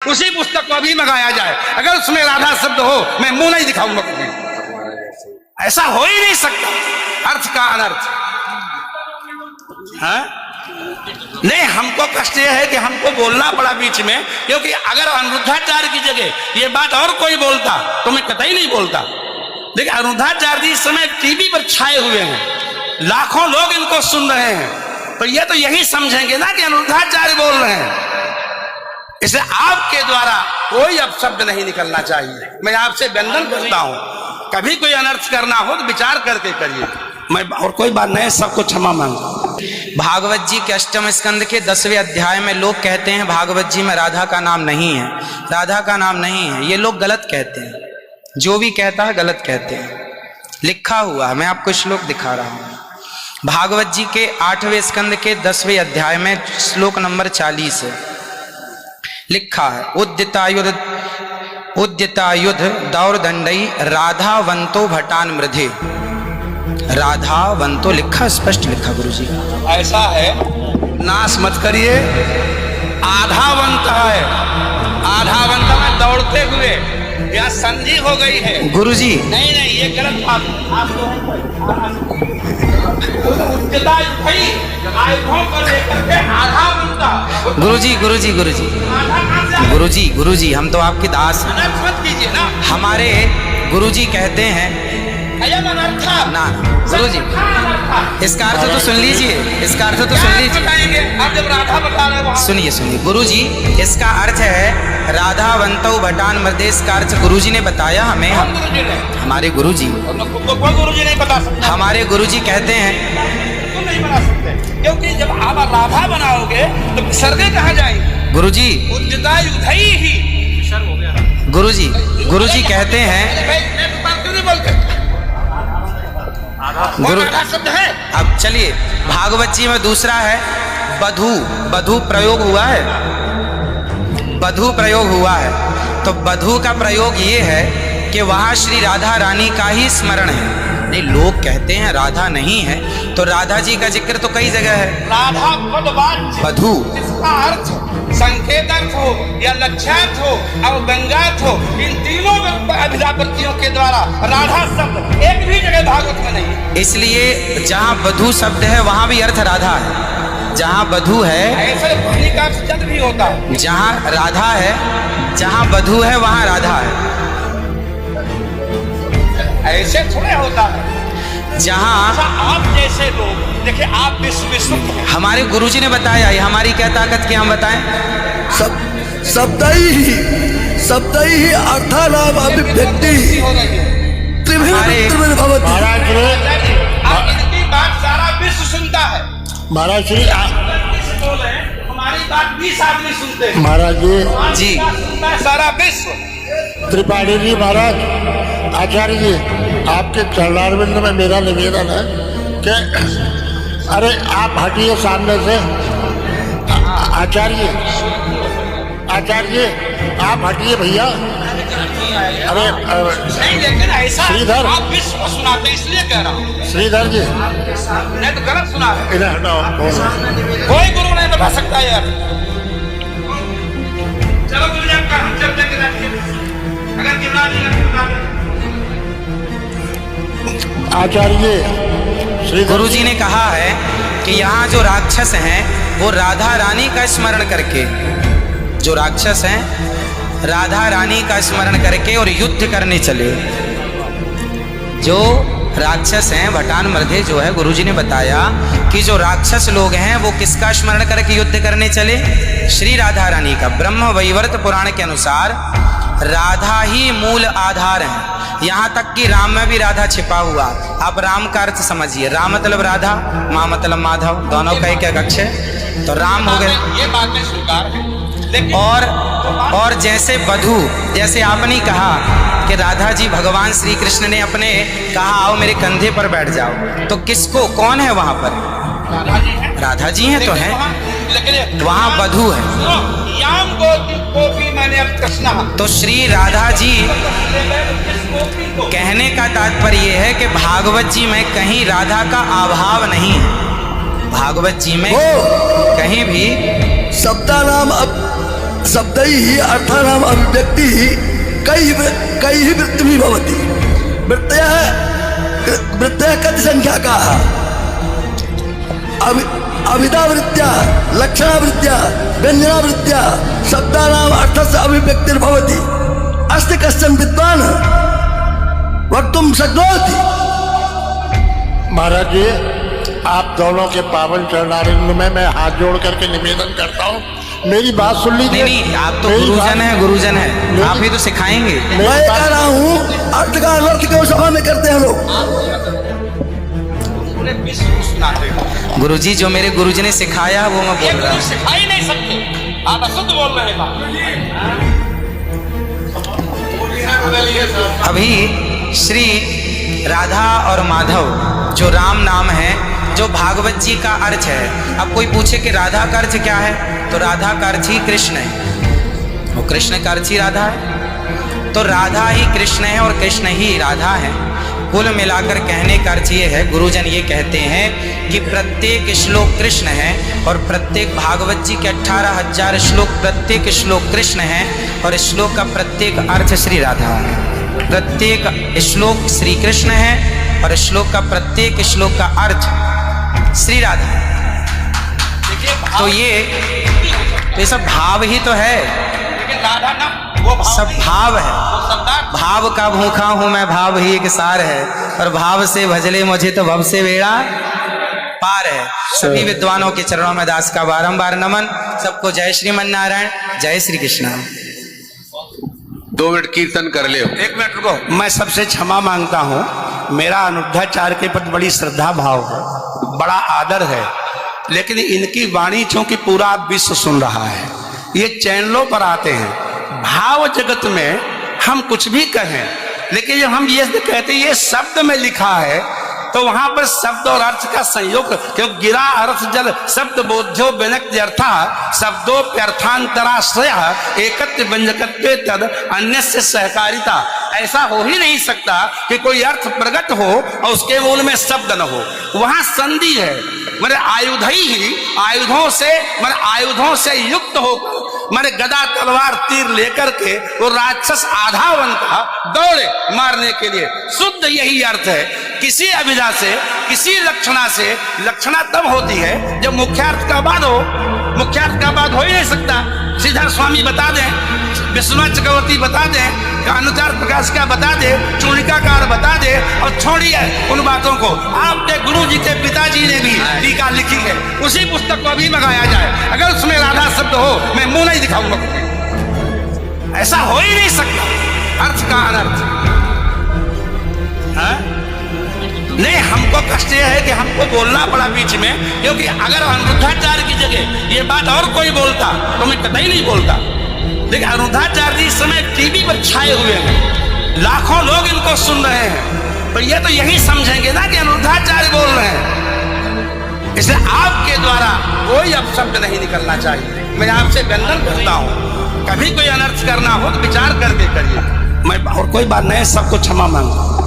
उसी पुस्तक को अभी मंगाया जाए, अगर उसमें राधा शब्द हो मैं मुंह नहीं दिखाऊंगा कभी। ऐसा हो ही नहीं सकता, अर्थ का अनर्थ। हाँ? नहीं, हमको कष्ट यह है कि हमको बोलना पड़ा बीच में, क्योंकि अगर अनिरुद्धाचार्य की जगह ये बात और कोई बोलता तो मैं कतई नहीं बोलता। देखिए, अनिरुद्धाचार्य जी इस समय टीवी पर छाए हुए हैं, लाखों लोग इनको सुन रहे हैं, तो ये तो यही समझेंगे ना कि अनिरुद्धाचार्य बोल रहे हैं। इसलिए आपके द्वारा कोई अपशब्द नहीं निकलना चाहिए। मैं आपसे वंदन करता हूं, कभी कोई अनर्थ करना हो तो विचार करके करिए। मैं और कोई बात नहीं, सबको क्षमा मांगता। भागवत जी के 8वें स्कंद के 10वें अध्याय में लोग कहते हैं भागवत जी में राधा का नाम नहीं है, राधा का नाम नहीं है। ये लोग गलत कहते हैं, जो भी कहता है गलत कहते हैं। लिखा हुआ है, मैं आपको श्लोक दिखा रहा हूं। भागवत जी के 8वें स्कंद के 10वें अध्याय में श्लोक नंबर 40 है, लिखा है उद्यतायुध दौरदंडई राधावंतो भटान मृधे। राधावंतो लिखा, स्पष्ट लिखा गुरु जी। ऐसा है, नाश मत करिए। आधावंत है, आधावंत में दौड़ते हुए यहाँ संधि हो गई है गुरु जी। नहीं नहीं, ये गलत बात। गुरु जी गुरु जी गुरु जी गुरु जी गुरु जी, हम तो आपके दास हैं। मत कीजिए ना। हमारे गुरु जी कहते हैं ना, गुरु जी इसका अर्थ तो सुन लीजिए, इसका अर्थ तो सुन लीजिए। आप जब राधा बता रहे हो, सुनिए सुनिए गुरु जी, इसका अर्थ है राधावंतो भटान मृधे। इसका अर्थ गुरु जी ने बताया हमें, हमारे गुरु जी। कोई गुरु जी नहीं बता सकता। हमारे गुरु जी कहते हैं तुम नहीं बना सकते, क्योंकि जब आप राधा बनाओगे तो विसर्गे कहाँ जाएंगे? गुरु जी, उद्यतायुधई ही विसर्ग हो गया। गुरु जी कहते हैं क्यों नहीं बोलते? गुरु शब्द है। अब चलिए, भागवत जी में दूसरा है बधू। बधू प्रयोग हुआ है, बधू प्रयोग हुआ है। तो बधू का प्रयोग ये है कि वहां श्री राधा रानी का ही स्मरण है। नहीं, लोग कहते हैं राधा नहीं है, तो राधा जी का जिक्र तो कई जगह है। राधा पदवाच्य बधू, इसका अर्थ संकेतक हो या लक्ष्यार्थ हो और गंगार्थ हो, इन तीनों अभिधावृत्तियों के द्वारा राधा शब्द एक भी जगह भागवत में नहीं है। इसलिए जहाँ बधू शब्द है वहां भी अर्थ राधा है। जहाँ बधू है, ऐसे ध्वनि का अर्थ भी होता है। जहाँ राधा है, जहाँ बधू है वहां राधा है। ऐसे थोड़े होता है। जहाँ आप जैसे लोग देखिए, आप विश्व हमारे गुरुजी ने बताया, ये हमारी क्या ताकत की हम बताएं? शब्दई ही अर्थानाम अभिव्यक्ति त्रिविध भवति। आप इनकी बात सारा विश्व सुनता है। महाराज श्री हमारी बात 20 आदमी सुनते हैं। महाराज जी सुनता है सारा विश्व। त्रिपाठी जी, महाराज आचार्य जी, आपके चरणारविंद में मेरा निवेदन है कि अरे आप हटिए सामने से। आचार्य आप हटिए भैया। अरे नहीं, लेकिन ऐसा श्रीधर, आप विश्व को सुनाते इसलिए कह रहा हूँ। श्रीधर जी, नहीं तो गलत सुना है। इन्हें हटाओ। कोई गुरु नहीं बता सकता यार। चलो गुरु जी, हम चलते हैं। अगर गिरना आचार्य श्री गुरु जी ने कहा है कि यहाँ जो राक्षस हैं वो राधा रानी का स्मरण करके, जो राक्षस हैं राधा रानी का स्मरण करके और युद्ध करने चले। जो राक्षस हैं भटान मृधे जो है, गुरु जी ने बताया कि जो राक्षस लोग हैं वो किसका स्मरण करके युद्ध करने चले? श्री राधा रानी का। ब्रह्म वैवर्त पुराण के अनुसार राधा ही मूल आधार है। यहाँ तक कि राम में भी राधा छिपा हुआ। आप राम का अर्थ समझिए, राम मतलब राधा, माँ मतलब माधव, दोनों का एक अक्ष है, तो राम हो गए। ये बातें स्वीकार है। और जैसे बधू, जैसे आपने कहा कि राधा जी भगवान श्री कृष्ण ने अपने कहा आओ मेरे कंधे पर बैठ जाओ, तो किसको, कौन है वहां पर? राधा जी हैं तो हैं, वहां बधू है। तो श्री राधा जी, कहने का तात्पर्य यह है कि भागवत जी में कहीं राधा का अभाव नहीं है। भागवत जी में कहीं भी शब्दैः अर्थानाम् अभिव्यक्तिः कैः वृत्तिः भवति। वृत्तयः कति संख्याकाः? अविदावृत्त्या, लक्षणावृत्त्या, व्यञ्जनावृत्त्या शब्दानाम् अर्थस्य अभिव्यक्तिर्भवति। अस्ति कश्चन विद्वान् वक्तुं शक्नोति? महाराज जी, आप दोनों के पावन चरणारविंद में मैं हाथ जोड़ करके निवेदन करता हूँ, मेरी बात सुन लीजिए। नहीं, आप तो मेरी गुरुजन बात- है, गुरुजन है, आप ही तो सिखाएंगे। मैं कह रहा हूँ अर्थ का अनर्थ क्यों सभा में करते हैं लोग? गुरुजी, जो मेरे गुरुजी ने सिखाया वो मैं बोल रहा हूँ। सिखा ही नहीं सकते, आप अशुद्ध बोल रहे हैं। अभी श्री राधा और माधव जो राम नाम है, जो भागवत जी का अर्थ है। अब कोई पूछे कि राधा का अर्थ क्या है, तो राधा का अर्थ ही कृष्ण है, और कृष्ण का अर्थ ही राधा है। तो राधा ही कृष्ण है और कृष्ण ही राधा है। कुल मिलाकर कहने का अर्थ ये है, गुरुजन ये कहते हैं कि प्रत्येक श्लोक कृष्ण है और प्रत्येक भागवत जी के 18,000 श्लोक, प्रत्येक श्लोक कृष्ण है और श्लोक का प्रत्येक अर्थ श्री राधा है। प्रत्येक श्लोक श्री कृष्ण है और श्लोक का प्रत्येक श्लोक का अर्थ श्री राधा है। तो ये सब भाव ही तो है, लेकिन राधा ना वो भाव सब नहीं, भाव है। वो शब्दार्थ भाव का भूखा हूं मैं, भाव ही एक सार है, और भाव से भजले मुझे तो भव से बेड़ा पार है। सभी विद्वानों के चरणों में दास का बारंबार नमन। सबको जय श्रीमन नारायण, जय श्री कृष्ण। 2 मिनट कीर्तन कर ले। 1 मिनट रुको, मैं सबसे क्षमा मांगता हूँ। मेरा अनिरुद्धाचार्य के प्रति बड़ी श्रद्धा भाव है, बड़ा आदर है, लेकिन इनकी वाणी चूंकि पूरा विश्व सुन रहा है, ये चैनलों पर आते हैं। भाव जगत में हम कुछ भी कहें, लेकिन जब हम ये कहते हैं ये शब्द में लिखा है, तो वहां पर शब्द और अर्थ का संयोग, क्यों गिरा अर्थ जल शब्द बोध्यो व्यनक्त्यर्था शब्दोप्यर्थांतराश्रय एकत्व व्यंजकत्वे तद अन्य से सहकारिता। ऐसा हो ही नहीं सकता कि कोई अर्थ प्रकट हो और उसके मूल में शब्द न हो। वहां संधि है, मेरे आयुध ही आयुधों से युक्त होकर मारे गदा तलवार तीर लेकर के वो राक्षस आधा बनता दौड़े मारने के लिए। शुद्ध यही अर्थ है। किसी अभिधा से, किसी लक्षणा से, लक्षणा तब होती है जब मुख्यार्थ का बाद हो। मुख्यार्थ का बाद हो ही नहीं सकता। श्रीधर स्वामी बता दें, विश्वनाथ चक्रवर्ती बता दें, अनुचार प्रकाश का बता दे, चूड़िकाकार बता दे, और छोड़िए उन बातों को। आपके गुरु जी के पिताजी ने भी टीका लिखी है, उसी पुस्तक को भी मंगाया जाए। अगर उसमें राधा शब्द हो, मैं मुंह नहीं दिखाऊंगा। ऐसा हो ही नहीं सकता अर्थ का अनर्थ। नहीं, हमको कष्ट यह है कि हमको बोलना पड़ा बीच में, क्योंकि अगर अनिरुद्धाचार्य की जगह ये बात और कोई बोलता तो मैं कतई नहीं बोलता। लेकिन अनिरुद्धाचार्य जी इस समय टीवी पर छाए हुए हैं, लाखों लोग इनको सुन रहे हैं, तो ये तो यही समझेंगे ना कि अनिरुद्धाचार्य बोल रहे हैं। इसलिए आपके द्वारा कोई अपशब्द नहीं निकलना चाहिए। मैं आपसे वंदन करता हूँ, कभी कोई अनर्थ करना हो तो विचार करके करिए। मैं और कोई बात नहीं, सबको क्षमा मांगता हूँ।